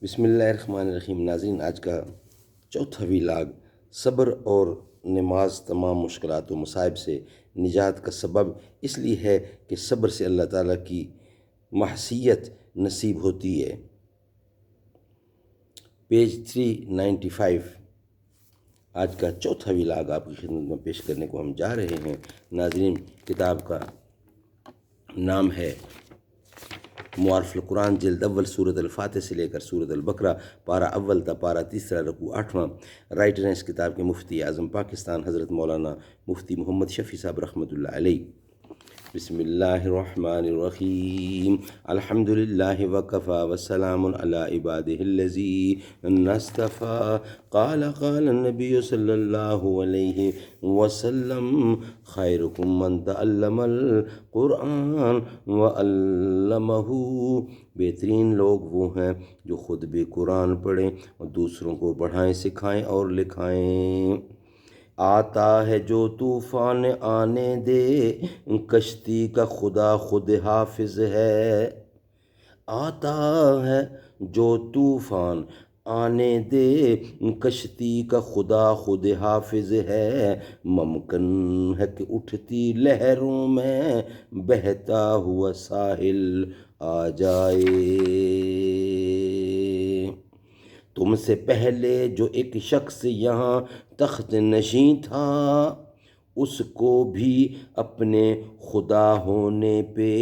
بسم اللہ الرحمن الرحیم۔ ناظرین، آج کا چوتھا ویلاگ صبر اور نماز تمام مشکلات و مصائب سے نجات کا سبب اس لیے ہے کہ صبر سے اللہ تعالیٰ کی محسیت نصیب ہوتی ہے۔ پیج 395 آج کا چوتھا ویلاگ آپ کی خدمت میں پیش کرنے کو ہم جا رہے ہیں۔ ناظرین، کتاب کا نام ہے معارف القرآن، جلد اول، سورۃ الفاتح سے لے کر سورۃ البقرہ، پارہ اول تا پارہ تیسرا، رکوع 8واں۔ رائٹر ہیں اس کتاب کے مفتی اعظم پاکستان حضرت مولانا مفتی محمد شفیع صاحب رحمۃ اللہ علیہ۔ بسم اللہ الرحمن الرحیم۔ الحمد للہ وکفی وسلام علی عبادہ الذین اصطفی۔ قال النبی صلی اللہ علیہ وسلم خیرکم من تعلم القرآن وعلمہ۔ بہترین لوگ وہ ہیں جو خود بھی قرآن پڑھیں اور دوسروں کو پڑھائیں، سکھائیں اور لکھائیں۔ آتا ہے جو طوفان آنے دے، کشتی کا خدا خود حافظ ہے۔ آتا ہے جو طوفان آنے دے، کشتی کا خدا خود حافظ ہے۔ ممکن ہے کہ اٹھتی لہروں میں بہتا ہوا ساحل آ جائے۔ تم سے پہلے جو ایک شخص یہاں تخت نشین تھا، اس کو بھی اپنے خدا ہونے پہ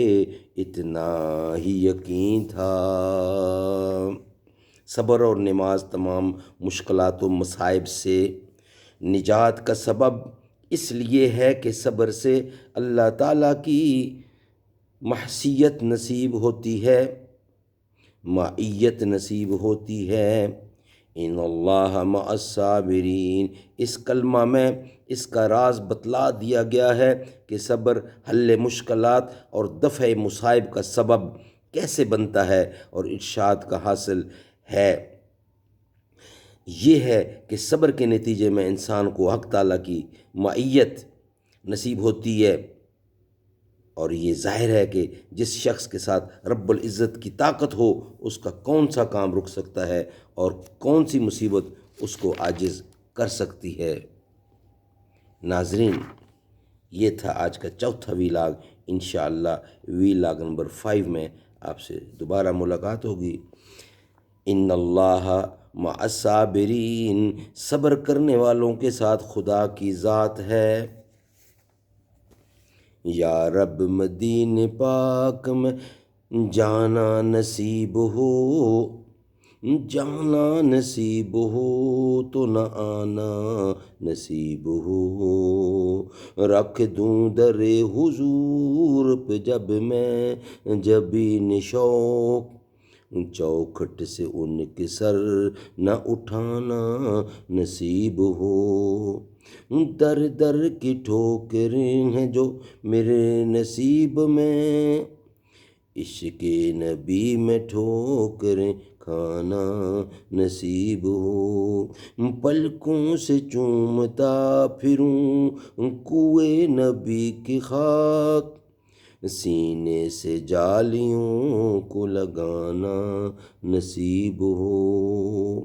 اتنا ہی یقین تھا۔ صبر اور نماز تمام مشکلات و مصائب سے نجات کا سبب اس لیے ہے کہ صبر سے اللہ تعالیٰ کی محسیت نصیب ہوتی ہے، معیت نصیب ہوتی ہے۔ ان اللہ مع الصابرین، اس کلمہ میں اس کا راز بتلا دیا گیا ہے کہ صبر حل مشکلات اور دفع مصائب کا سبب کیسے بنتا ہے، اور ارشاد کا حاصل ہے یہ ہے کہ صبر کے نتیجے میں انسان کو حق تعالیٰ کی معیت نصیب ہوتی ہے۔ اور یہ ظاہر ہے کہ جس شخص کے ساتھ رب العزت کی طاقت ہو، اس کا کون سا کام رک سکتا ہے اور کون سی مصیبت اس کو عاجز کر سکتی ہے۔ ناظرین، یہ تھا آج کا چوتھا ویلاگ۔ انشاءاللہ ویلاگ نمبر 5 میں آپ سے دوبارہ ملاقات ہوگی۔ ان اللہ مع الصابرین، صبر کرنے والوں کے ساتھ خدا کی ذات ہے۔ یا رب مدینے پاک میں جانا نصیب ہو، جانا نصیب ہو تو نہ آنا نصیب ہو۔ رکھ دوں در حضور پہ جب میں جبین شوق، چوکھٹ سے ان کے سر نہ اٹھانا نصیب ہو۔ در در کی ٹھوکریں ہیں جو میرے نصیب میں، عشق نبی میں ٹھوکریں کھانا نصیب ہو۔ پلکوں سے چومتا پھروں کوئے نبی کی خاک، سینے سے جالیوں کو لگانا نصیب ہو۔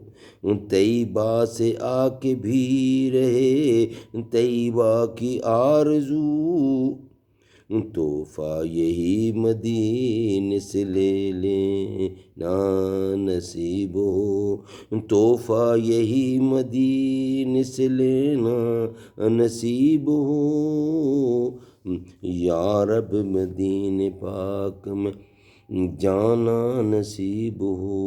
طیبہ سے آ کے بھی رہے طیبہ کی آرزو، تحفہ یہی مدینے سے لے لینا نصیب ہو۔ تحفہ یہی مدینے سے لینا نصیب ہو۔ یا رب مدینے پاک میں جانا نصیب ہو۔